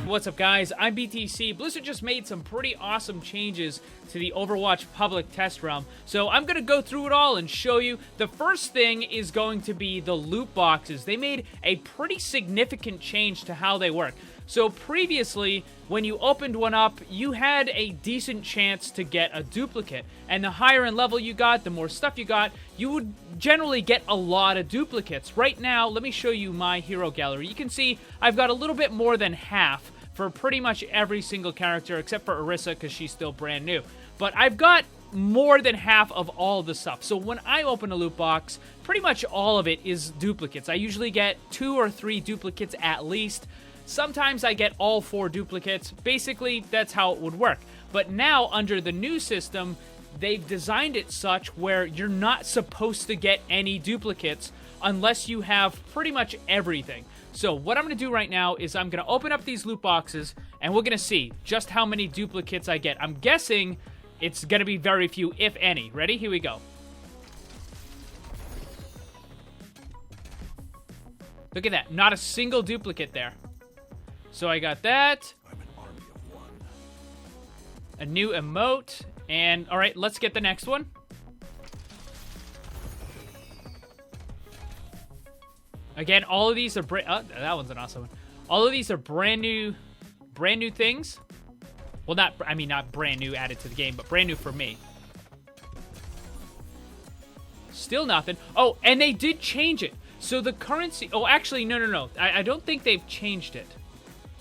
What's up, guys? I'm BTC. Blizzard just made some pretty awesome changes to the Overwatch public test realm, so I'm gonna go through it all and show you. The first thing is going to be the loot boxes. They made a pretty significant change to how they work. So previously, when you opened one up, you had a decent chance to get a duplicate. And the higher in level you got, the more stuff you got, you would generally get a lot of duplicates. Right now, let me show you my hero gallery. You can see I've got a little bit more than half for pretty much every single character, except for Orisa, because she's still brand new. But I've got more than half of all the stuff. So when I open a loot box, pretty much all of it is duplicates. I usually get 2 or 3 duplicates at least. Sometimes I get all 4 duplicates. Basically, that's how it would work. But now, under the new system, they've designed it such where you're not supposed to get any duplicates unless you have pretty much everything. So what I'm going to do right now is I'm going to open up these loot boxes, and we're going to see just how many duplicates I get. I'm guessing it's going to be very few, if any. Ready? Here we go. Look at that. Not a single duplicate there. So I got that. I'm an army of one. A new emote. And, alright, let's get the next one. Again, all of these are that one's an awesome one. All of these are brand new things. Well, not brand new added to the game, but brand new for me. Still nothing. Oh, and they did change it. So the currency... Oh, actually, no. I don't think they've changed it.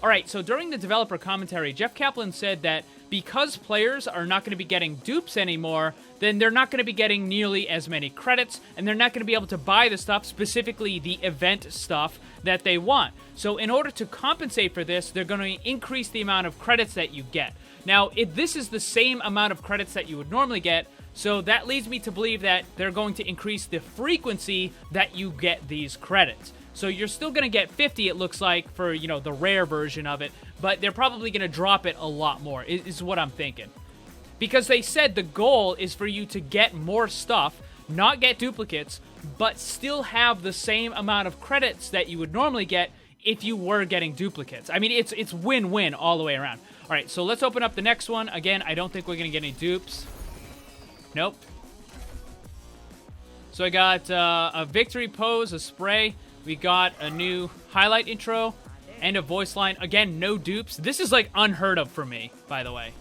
Alright, so during the developer commentary, Jeff Kaplan said that because players are not going to be getting dupes anymore, then they're not going to be getting nearly as many credits, and they're not going to be able to buy the stuff, specifically the event stuff, that they want. So in order to compensate for this, they're going to increase the amount of credits that you get. Now, if this is the same amount of credits that you would normally get, so that leads me to believe that they're going to increase the frequency that you get these credits. So you're still going to get 50, it looks like, for, you know, the rare version of it, but they're probably going to drop it a lot more, is what I'm thinking. Because they said the goal is for you to get more stuff, not get duplicates, but still have the same amount of credits that you would normally get if you were getting duplicates. I mean, it's win-win all the way around. All right, so let's open up the next one. Again, I don't think we're going to get any dupes. Nope. So I got a victory pose, a spray. We got a new highlight intro and a voice line. Again, no dupes. This is like unheard of for me, by the way.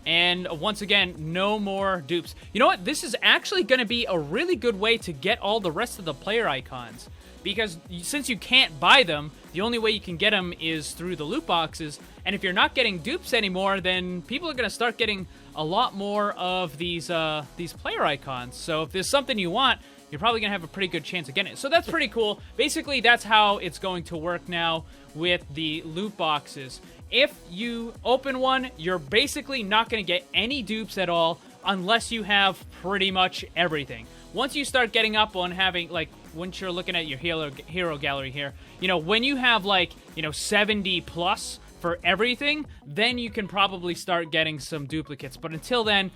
And once again, no more dupes. You know what? This is actually going to be a really good way to get all the rest of the player icons. Because since you can't buy them, the only way you can get them is through the loot boxes. And if you're not getting dupes anymore, then people are going to start getting a lot more of these player icons. So if there's something you want, you're probably going to have a pretty good chance of getting it. So that's pretty cool. Basically, that's how it's going to work now with the loot boxes. If you open one, you're basically not going to get any dupes at all unless you have pretty much everything. Once you start getting up on having, like, once you're looking at your hero gallery here, you know, when you have, like, you know, 70 plus for everything, then you can probably start getting some duplicates. But until then,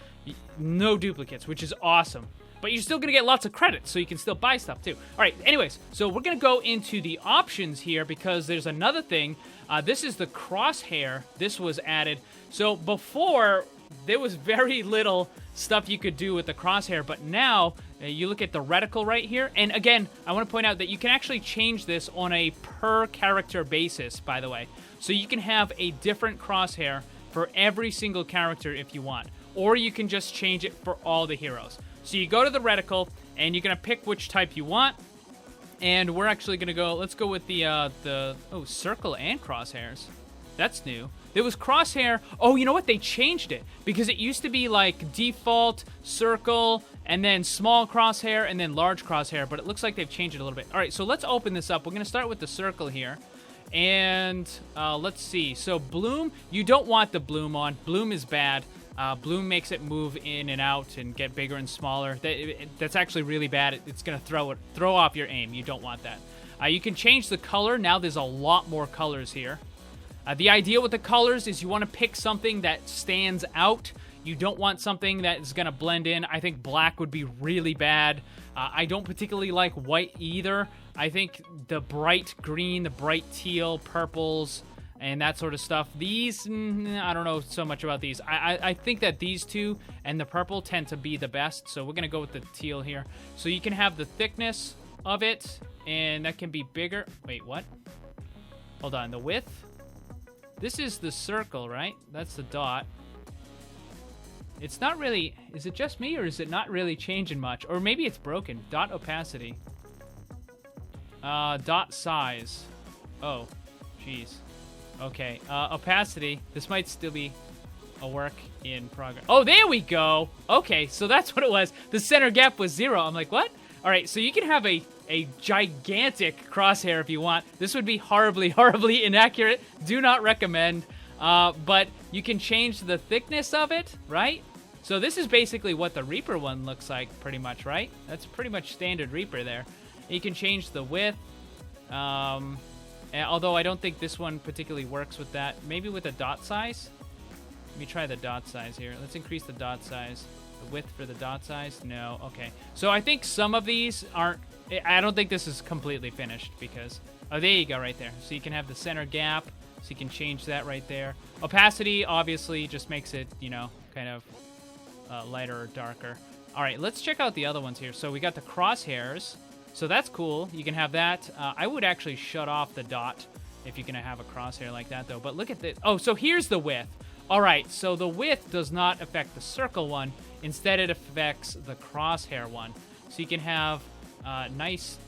no duplicates, which is awesome. But you're still going to get lots of credits, so you can still buy stuff, too. All right, anyways, so we're going to go into the options here because there's another thing. This is the crosshair. This was added. So before, there was very little stuff you could do with the crosshair, but now you look at the reticle right here, and again, I want to point out that you can actually change this on a per character basis, by the way. So you can have a different crosshair for every single character if you want, or you can just change it for all the heroes. So you go to the reticle, and you're going to pick which type you want, and we're actually going to go, let's go with the circle and crosshairs. That's new. There was crosshair. Oh, you know what? They changed it because it used to be like default circle and then small crosshair and then large crosshair, but it looks like they've changed it a little bit. All right, so let's open this up. We're going to start with the circle here. And let's see. So Bloom, you don't want the Bloom on. Bloom is bad. Bloom makes it move in and out and get bigger and smaller. That's actually really bad. It's going to throw off your aim. You don't want that. You can change the color. Now there's a lot more colors here. The idea with the colors is you want to pick something that stands out. You don't want something that is going to blend in. I think black would be really bad. I don't particularly like white either. I think the bright green, the bright teal, purples, and that sort of stuff. These, I don't know so much about these. I think that these two and the purple tend to be the best, so we're going to go with the teal here. So you can have the thickness of it, and that can be bigger. Wait, what? Hold on, the width? This is the circle, right? That's the dot. It's not really... Is it just me, or is it not really changing much? Or maybe it's broken. Dot opacity. Dot size. Oh, jeez. Okay, opacity. This might still be a work in progress. Oh, there we go! Okay, so that's what it was. The center gap was 0. I'm like, what? Alright, so you can have a gigantic crosshair if you want. This would be horribly, horribly inaccurate. Do not recommend. But you can change the thickness of it, right? So this is basically what the Reaper one looks like, pretty much, right? That's pretty much standard Reaper there. You can change the width. Although I don't think this one particularly works with that. Maybe with a dot size? Let me try the dot size here. Let's increase the dot size. The width for the dot size? No. Okay. So I think some of these aren't... I don't think this is completely finished because... Oh, there you go, right there. So you can have the center gap. So you can change that right there. Opacity, obviously, just makes it, you know, kind of lighter or darker. All right, let's check out the other ones here. So we got the crosshairs. So that's cool. You can have that. I would actually shut off the dot if you're going to have a crosshair like that, though. But look at this. Oh, so here's the width. All right, so the width does not affect the circle one. Instead, it affects the crosshair one. So you can have nice,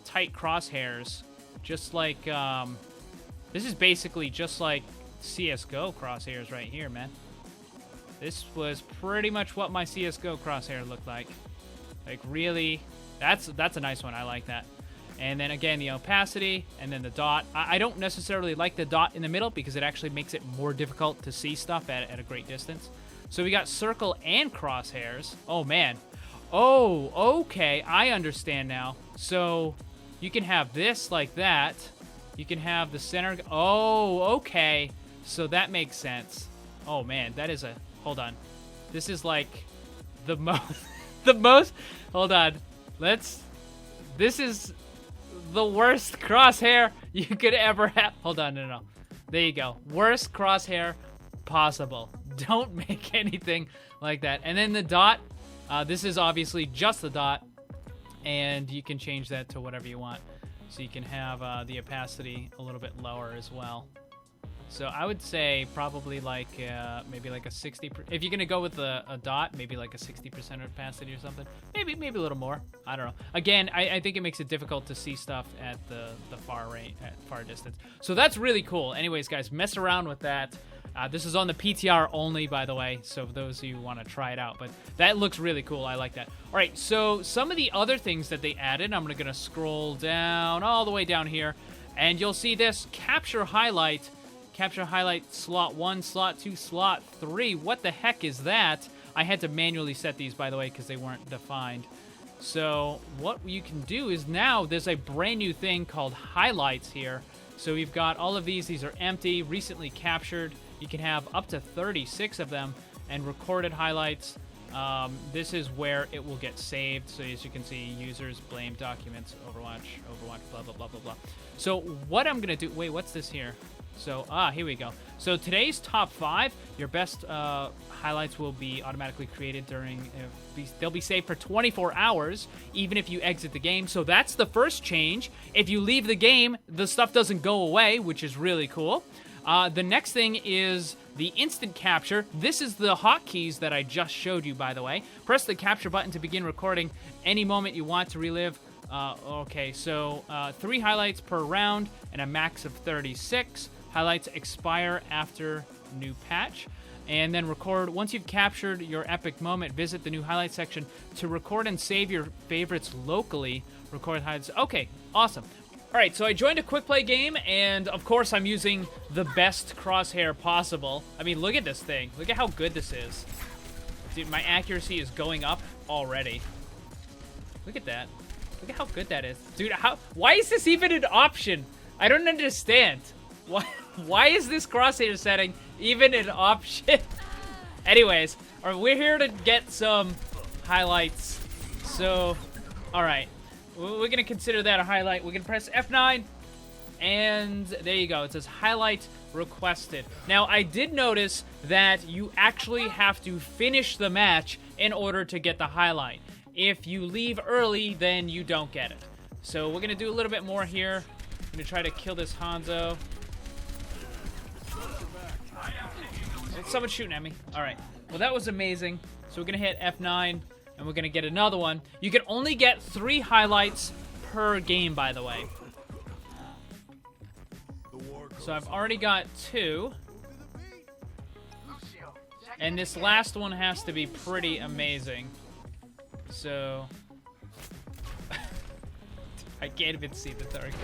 tight crosshairs, just like... this is basically just like CSGO crosshairs right here, man. This was pretty much what my CSGO crosshair looked like. Like, really, that's a nice one. I like that. And then, again, the opacity, and then the dot. I don't necessarily like the dot in the middle because it actually makes it more difficult to see stuff at a great distance. So we got circle and crosshairs. Oh, man. Oh, okay. I understand now. So you can have this like that. You can have the center... Oh, okay. So that makes sense. Oh, man. That is a... Hold on. This is like the most... the most... Hold on. This is the worst crosshair you could ever have. Hold on. No. There you go. Worst crosshair possible. Don't make anything like that. And then the dot. This is obviously just the dot. And you can change that to whatever you want. So you can have the opacity a little bit lower as well. So I would say probably like maybe like a 60%. If you're going to go with a dot, maybe like a 60% opacity or something. Maybe a little more. I don't know. Again, I think it makes it difficult to see stuff at the far distance. So that's really cool. Anyways, guys, mess around with that. This is on the PTR only, by the way, so for those of you who want to try it out. But that looks really cool. I like that. All right, so some of the other things that they added, I'm going to scroll down all the way down here, and you'll see this capture highlight. Capture highlight slot 1, slot 2, slot 3. What the heck is that? I had to manually set these, by the way, because they weren't defined. So what you can do is now there's a brand new thing called highlights here. So we've got all of these. These are empty, recently captured. You can have up to 36 of them, and recorded highlights. This is where it will get saved. So as you can see, users, blame, documents, Overwatch, blah, blah, blah, blah, blah. So what I'm going to do... Wait, what's this here? So, here we go. So today's top 5, your best highlights will be automatically created during... they'll be saved for 24 hours, even if you exit the game. So that's the first change. If you leave the game, the stuff doesn't go away, which is really cool. The next thing is the instant capture. This is the hotkeys that I just showed you, by the way. Press the capture button to begin recording any moment you want to relive. Okay, so 3 highlights per round and a max of 36. Highlights expire after new patch. And then record. Once you've captured your epic moment, visit the new highlight section to record and save your favorites locally. Record highlights. Okay, awesome. All right, so I joined a quick play game, and of course I'm using the best crosshair possible. I mean, look at this thing. Look at how good this is. Dude, my accuracy is going up already. Look at that. Look at how good that is. Dude, why is this even an option? I don't understand. Why is this crosshair setting even an option? Anyways, we're here to get some highlights. So, all right. We're going to consider that a highlight. We're going to press F9. And there you go. It says highlight requested. Now, I did notice that you actually have to finish the match in order to get the highlight. If you leave early, then you don't get it. So we're going to do a little bit more here. I'm going to try to kill this Hanzo. Someone's shooting at me. All right. Well, that was amazing. So we're going to hit F9, and we're going to get another one. You can only get 3 highlights per game, by the way. So I've already got 2. And this last one has to be pretty amazing. So... I can't even see the target.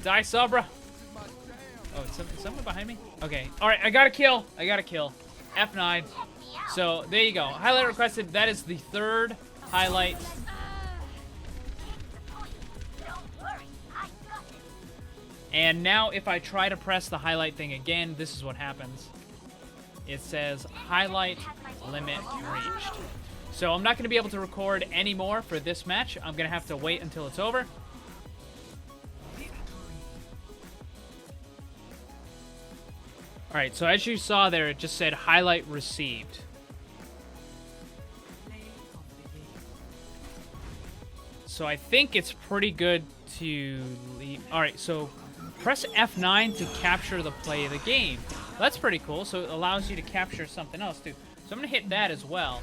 Die, Sabra. Oh, is someone behind me? Okay. All right, I got a kill. F9. So, there you go. Highlight requested. That is the 3rd highlight. And now, if I try to press the highlight thing again, this is what happens. It says, highlight limit reached. So, I'm not going to be able to record any more for this match. I'm going to have to wait until it's over. Alright, so as you saw there, it just said highlight received. So I think it's pretty good to leave. Alright, so press F9 to capture the play of the game. That's pretty cool. So it allows you to capture something else too. So I'm going to hit that as well.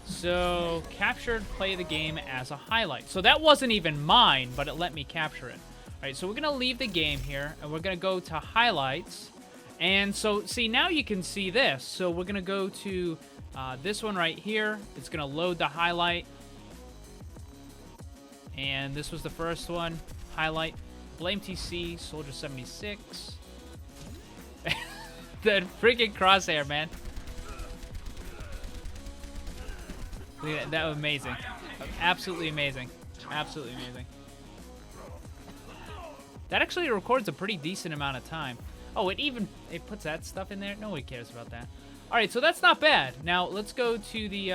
So captured play of the game as a highlight. So that wasn't even mine, but it let me capture it. Alright, so we're going to leave the game here, and we're going to go to highlights. And so, see, now you can see this. So we're going to go to this one right here. It's going to load the highlight. And this was the first one. Highlight. Blame TC, Soldier 76. The freaking crosshair, man. Look at that. That was amazing. Absolutely amazing. Absolutely amazing. That actually records a pretty decent amount of time. Oh, it puts that stuff in there. Nobody cares about that. All right, so that's not bad. Now let's go to the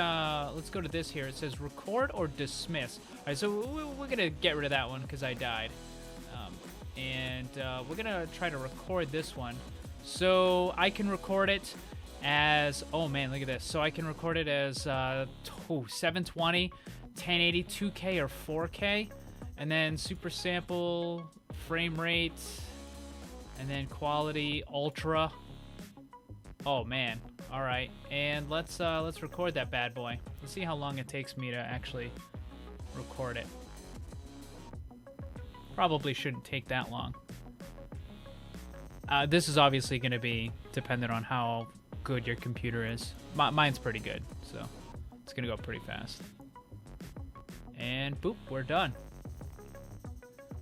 let's go to this here. It says record or dismiss. All right, so we're gonna get rid of that one because I died, and we're gonna try to record this one. So I can record it as, oh man, look at this. So I can record it as 720, 1080, 2K or 4K, and then super sample, frame rate. And then quality, ultra. Oh man! All right, and let's record that bad boy. Let's see how long it takes me to actually record it. Probably shouldn't take that long. This is obviously going to be dependent on how good your computer is. Mine's pretty good, so it's going to go pretty fast. And boop, we're done.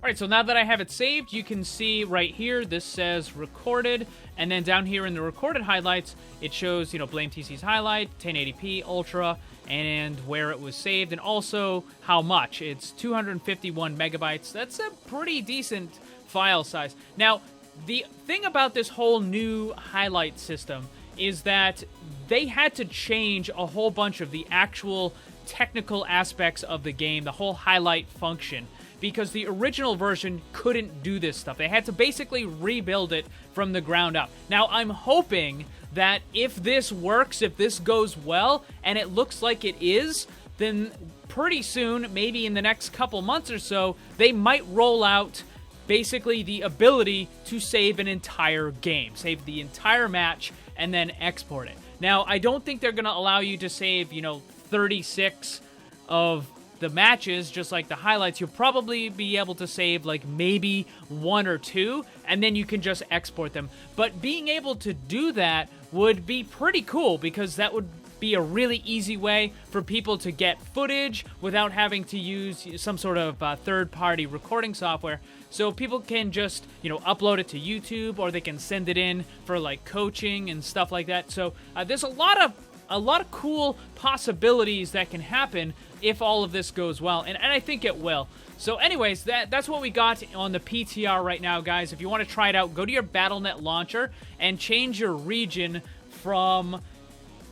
Alright, so now that I have it saved, you can see right here, this says recorded, and then down here in the recorded highlights, it shows, you know, Blame TC's highlight, 1080p, ultra, and where it was saved, and also how much. It's 251 megabytes. That's a pretty decent file size. Now, the thing about this whole new highlight system is that they had to change a whole bunch of the actual technical aspects of the game, the whole highlight function, because the original version couldn't do this stuff. They had to basically rebuild it from the ground up. Now, I'm hoping that if this works, if this goes well, and it looks like it is, then pretty soon, maybe in the next couple months or so, they might roll out basically the ability to save an entire game, save the entire match, and then export it. Now, I don't think they're going to allow you to save, 36 of the matches, just like the highlights. You'll probably be able to save like maybe 1 or 2, and then you can just export them. But being able to do that would be pretty cool, because that would be a really easy way for people to get footage without having to use some sort of third-party recording software. So people can just, upload it to YouTube, or they can send it in for like coaching and stuff like that. So there's a lot of a lot of cool possibilities that can happen if all of this goes well, and I think it will. So anyways, that's what we got on the PTR right now, guys. If you want to try it out, go to your Battle.net launcher and change your region from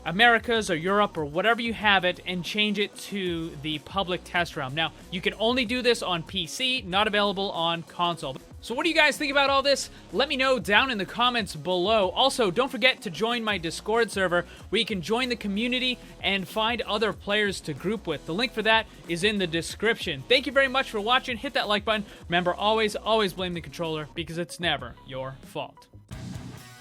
Americas or Europe or whatever you have it, and change it to the public test realm. Now, you can only do this on PC, not available on console. So what do you guys think about all this? Let me know down in the comments below. Also, don't forget to join my Discord server where you can join the community and find other players to group with. The link for that is in the description. Thank you very much for watching. Hit that like button. Remember, always blame the controller, because it's never your fault.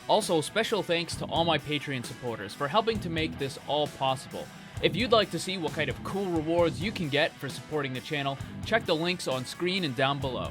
Also, special thanks to all my Patreon supporters for helping to make this all possible. If you'd like to see what kind of cool rewards you can get for supporting the channel, check the links on screen and down below.